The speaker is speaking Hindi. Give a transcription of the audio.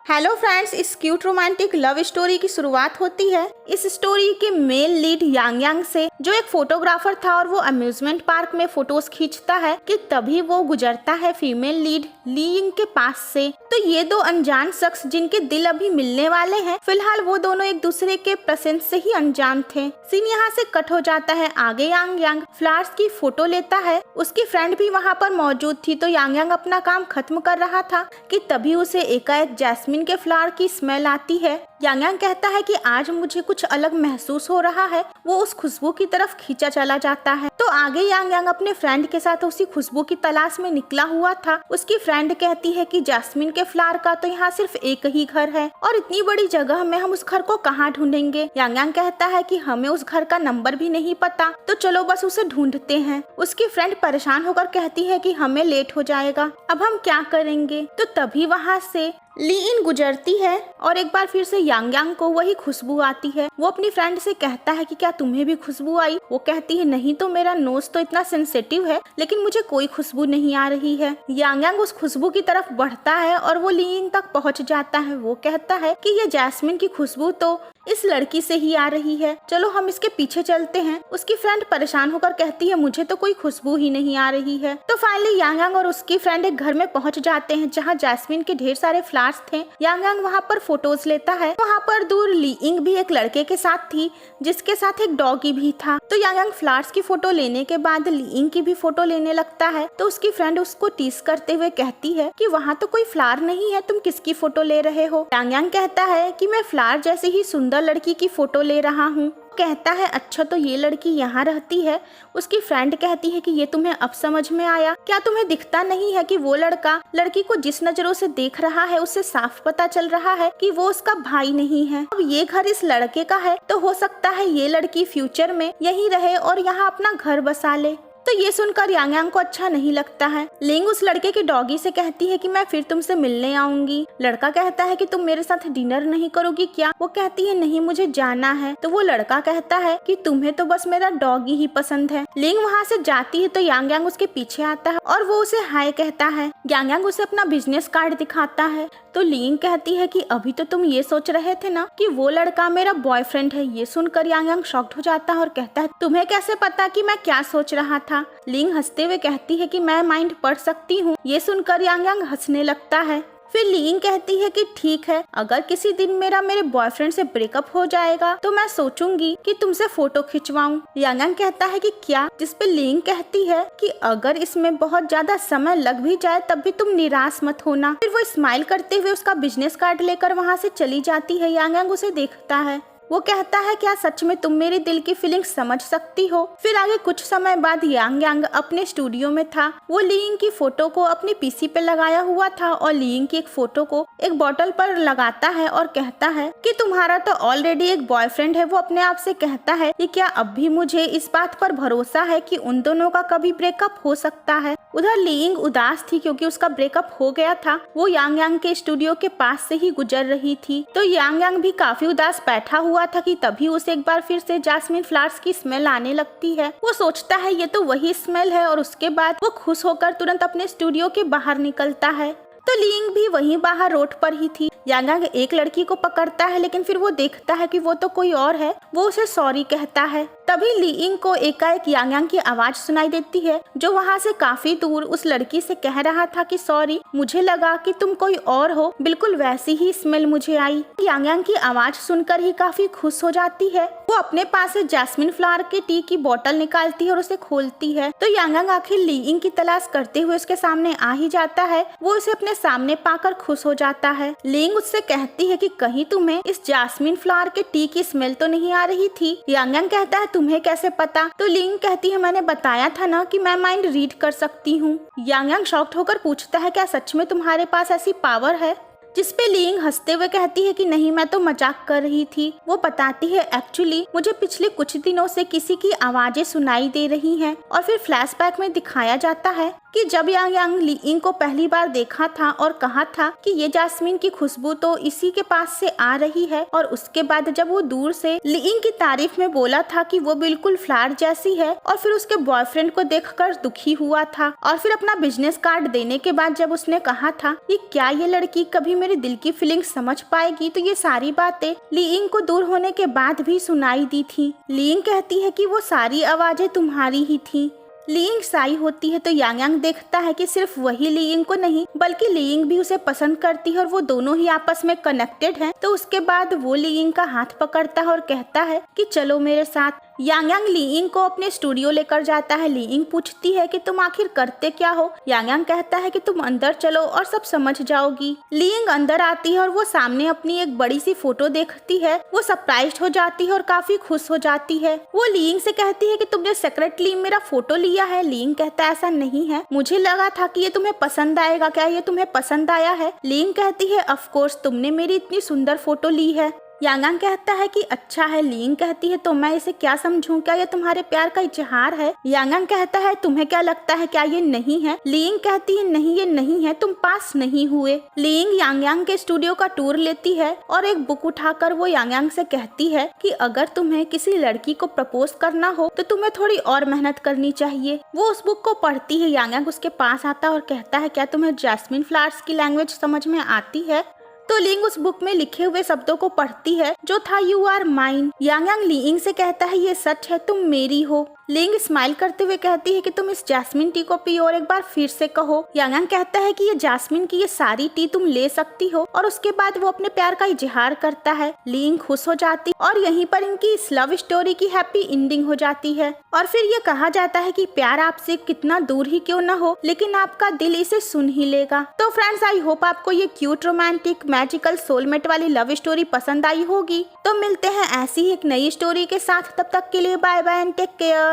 हेलो फ्रेंड्स, इस क्यूट रोमांटिक लव स्टोरी की शुरुआत होती है इस स्टोरी के मेल लीड यांग यांग से, जो एक फोटोग्राफर था और वो अम्यूजमेंट पार्क में फोटोज खींचता है कि तभी वो गुजरता है फीमेल लीड ली यिंग के पास से। तो ये दो अनजान शख्स जिनके दिल अभी मिलने वाले हैं, फिलहाल वो दोनों एक दूसरे के प्रेजेंस से ही अनजान थे। सीन यहाँ से कट हो जाता है आगे। यांग यांग फ्लावर्स की फोटो लेता है, उसकी फ्रेंड भी वहाँ पर मौजूद थी। तो यांग यांग अपना काम खत्म कर रहा था कि तभी उसे एकाएक जैस्मिन के फ्लावर की स्मेल आती है। यांग यांग कहता है कि आज मुझे कुछ अलग महसूस हो रहा है। वो उस खुशबू की तरफ खींचा चला जाता है। तो आगे यांग यांग अपने फ्रेंड के साथ उसी खुशबू की तलाश में निकला हुआ था। उसकी फ्रेंड कहती है कि जैस्मिन के फ्लावर का तो यहाँ सिर्फ एक ही घर है और इतनी बड़ी जगह में हम उस घर को कहाँ ढूंढेंगे। यांग यांग कहता है कि हमें उस घर का नंबर भी नहीं पता, तो चलो बस उसे ढूंढते हैं। उसकी फ्रेंड परेशान होकर कहती है कि हमें लेट हो जाएगा, अब हम क्या करेंगे। तो तभी वहाँ से ली इन गुजरती है और एक बार फिर से यांग यांग को वही खुशबू आती है। वो अपनी फ्रेंड से कहता है कि क्या तुम्हें भी खुशबू आई। वो कहती है नहीं, तो मेरा नोज तो इतना सेंसिटिव है, लेकिन मुझे कोई खुशबू नहीं आ रही है। यांग यांग उस खुशबू की तरफ बढ़ता है और वो ली इन तक पहुंच जाता है। वो कहता है कि ये जैस्मिन की खुशबू तो इस लड़की से ही आ रही है, चलो हम इसके पीछे चलते हैं। उसकी फ्रेंड परेशान होकर कहती है मुझे तो कोई खुशबू ही नहीं आ रही है। तो फाइनली यांग यांग और उसकी फ्रेंड एक घर में पहुंच जाते हैं जहां जैस्मिन के ढेर सारे फ्लावर्स थे। यांग यांग वहां पर फोटोज लेता है। वहां पर दूर ली यिंग भी एक लड़के के साथ थी जिसके साथ एक डॉगी भी था। तो यांग यांग फ्लावर्स की फोटो लेने के बाद ली यिंग की भी फोटो लेने लगता है। तो उसकी फ्रेंड उसको टीज करते हुए कहती है कि वहाँ तो कोई फ्लावर नहीं है, तुम किसकी फोटो ले रहे हो। यांग यांग कहता है कि मैं फ्लावर जैसी ही सुंदर लड़की की फोटो ले रहा हूँ। कहता है अच्छा, तो ये लड़की यहाँ रहती है। उसकी फ्रेंड कहती है कि ये तुम्हें अब समझ में आया, क्या तुम्हें दिखता नहीं है कि वो लड़का लड़की को जिस नजरों से देख रहा है उससे साफ पता चल रहा है कि वो उसका भाई नहीं है। अब ये घर इस लड़के का है, तो हो सकता है ये लड़की फ्यूचर में यहीं रहे और यहाँ अपना घर बसा ले। तो ये सुनकर यांग यांग को अच्छा नहीं लगता है। लिंग उस लड़के के डॉगी से कहती है कि मैं फिर तुमसे मिलने आऊंगी। लड़का कहता है कि तुम मेरे साथ डिनर नहीं करोगी क्या। वो कहती है नहीं, मुझे जाना है। तो वो लड़का कहता है कि तुम्हें तो बस मेरा डॉगी ही पसंद है। लिंग वहाँ से जाती है तो यांग यांग उसके पीछे आता है और वो उसे हाय कहता है। यांग यांग उसे अपना बिजनेस कार्ड दिखाता है। तो लिंग कहती है कि अभी तो तुम ये सोच रहे थे ना कि वो लड़का मेरा बॉयफ्रेंड है। ये सुनकर यांग यांग शॉक्ड हो जाता है और कहता है तुम्हें कैसे पता कि मैं क्या सोच रहा था। लिंग हंसते हुए कहती है कि मैं माइंड पढ़ सकती हूँ। ये सुनकर यांग यांग हंसने लगता है। फिर लिंग कहती है कि ठीक है, अगर किसी दिन मेरे बॉयफ्रेंड से ब्रेकअप हो जाएगा तो मैं सोचूंगी कि तुमसे फोटो खिंचवाऊं। यांग यांग कहता है कि क्या, जिसपे लिंग कहती है कि अगर इसमें बहुत ज्यादा समय लग भी जाए तब भी तुम निराश मत होना। फिर वो स्माइल करते हुए उसका बिजनेस कार्ड लेकर वहाँ से चली जाती है। यांग यांग उसे देखता है। वो कहता है क्या सच में तुम मेरे दिल की फीलिंग समझ सकती हो। फिर आगे कुछ समय बाद यांग यांग अपने स्टूडियो में था। वो ली यिंग की फोटो को अपने पीसी पे लगाया हुआ था और ली यिंग की एक फोटो को एक बॉटल पर लगाता है और कहता है कि तुम्हारा तो ऑलरेडी एक बॉयफ्रेंड है। वो अपने आप से कहता है कि क्या अब भी मुझे इस बात पर भरोसा है कि उन दोनों का कभी ब्रेकअप हो सकता है। उधर ली यिंग उदास थी क्योंकि उसका ब्रेकअप हो गया था। वो यांग यांग के स्टूडियो के पास से ही गुजर रही थी। तो यांग यांग भी काफी उदास बैठा हुआ था कि तभी उसे एक बार फिर से जैस्मिन फ्लावर्स की स्मेल आने लगती है। वो सोचता है ये तो वही स्मेल है और उसके बाद वो खुश होकर तुरंत अपने स्टूडियो के बाहर निकलता है। तो ली यिंग भी वहीं बाहर रोड पर ही थी। यांग यांग एक लड़की को पकड़ता है, लेकिन फिर वो देखता है कि वो तो कोई और है। वो उसे सॉरी कहता है। तभी ली यिंग को एकाएक यांग यांग की आवाज सुनाई देती है, जो वहाँ से काफी दूर उस लड़की से कह रहा था कि सॉरी, मुझे लगा कि तुम कोई और हो, बिल्कुल वैसी ही स्मेल मुझे आई। यांग यांग की आवाज सुनकर ही काफी खुश हो जाती है। वो अपने पास से जैस्मिन फ्लावर के टी की बोतल निकालती है और उसे खोलती है। तो यांग यांग आखिर ली यिंग की तलाश करते हुए उसके सामने आ ही जाता है। वो उसे अपने सामने पाकर खुश हो जाता है। ली यिंग उससे कहती है कि कहीं तुम्हें इस जैस्मिन फ्लावर के टी की स्मेल तो नहीं आ रही थी। यांग यांग कहता है तुम्हें कैसे पता। तो ली यिंग कहती है मैंने बताया था ना कि मैं माइंड रीड कर सकती हूँ। यांग यांग शॉक्ड होकर पूछता है क्या सच में तुम्हारे पास ऐसी पावर है। जिसपे ली यिंग हंसते हुए कहती है कि नहीं, मैं तो मजाक कर रही थी। वो बताती है एक्चुअली मुझे पिछले कुछ दिनों से किसी की आवाजें सुनाई दे रही हैं। और फिर फ्लैशबैक में दिखाया जाता है कि जब यांग यांग ली को पहली बार देखा था और कहा था कि ये जास्मीन की खुशबू तो इसी के पास से आ रही है, और उसके बाद जब वो दूर से ली की तारीफ में बोला था कि वो बिल्कुल फ्लावर जैसी है, और फिर उसके बॉयफ्रेंड को देखकर दुखी हुआ था, और फिर अपना बिजनेस कार्ड देने के बाद जब उसने कहा था कि क्या ये लड़की कभी मेरे दिल की फीलिंग समझ पाएगी, तो ये सारी बातें ली को दूर होने के बाद भी सुनाई दी थी। ली कहती है कि वो सारी आवाजें तुम्हारी ही थी। ली साई होती है तो यांग यांग देखता है कि सिर्फ वही ली को नहीं बल्कि ली भी उसे पसंद करती है और वो दोनों ही आपस में कनेक्टेड हैं। तो उसके बाद वो ली का हाथ पकड़ता है और कहता है कि चलो मेरे साथ। यांग यांग ली को अपने स्टूडियो लेकर जाता है। ली पूछती है कि तुम आखिर करते क्या हो। यांग यांग कहता है कि तुम अंदर चलो और सब समझ जाओगी। ली अंदर आती है और वो सामने अपनी एक बड़ी सी फोटो देखती है। वो सरप्राइज्ड हो जाती है और काफी खुश हो जाती है। वो ली से कहती है कि तुमने सेक्रेटली मेरा फोटो लिया है। ली कहता है ऐसा नहीं है, मुझे लगा था कि ये तुम्हें पसंद आएगा, क्या ये तुम्हें पसंद आया है। ली कहती है ऑफ कोर्स, तुमने मेरी इतनी सुंदर फोटो ली है। यांग यांग कहता है कि अच्छा है। ली कहती है तो मैं इसे क्या समझूं, क्या ये तुम्हारे प्यार का इजहार है। यांग यांग कहता है तुम्हें क्या लगता है, क्या ये नहीं है। ली कहती है नहीं ये नहीं है, तुम पास नहीं हुए। ली यांग यांग के स्टूडियो का टूर लेती है और एक बुक उठाकर वो यांग यांग से कहती है कि अगर तुम्हें किसी लड़की को प्रपोज करना हो तो तुम्हें थोड़ी और मेहनत करनी चाहिए। वो उस बुक को पढ़ती है। यांग यांग उसके पास आता है और कहता है क्या तुम्हें जैस्मिन फ्लावर्स की लैंग्वेज समझ में आती है। तो लिंग उस बुक में लिखे हुए शब्दों को पढ़ती है जो था यू आर माइन। यांग यांग ली से कहता है ये सच है, तुम मेरी हो। लिंग स्माइल करते हुए कहती है कि तुम इस जैस्मिन टी को पियो और एक बार फिर से कहो। यांग यांग कहता है कि ये जैस्मिन की ये सारी टी तुम ले सकती हो, और उसके बाद वो अपने प्यार का इजहार करता है। लिंग खुश हो जाती और यहीं पर इनकी इस लव स्टोरी की हैप्पी एंडिंग हो जाती है। और फिर ये कहा जाता है कि प्यार आपसे कितना दूर ही क्यों न हो, लेकिन आपका दिल इसे सुन ही लेगा। तो फ्रेंड्स, आई होप आपको ये क्यूट रोमांटिक मैजिकल सोलमेट वाली लव स्टोरी पसंद आई होगी। तो मिलते हैं ऐसी ही एक नई स्टोरी के साथ, तब तक के लिए bye bye and take care.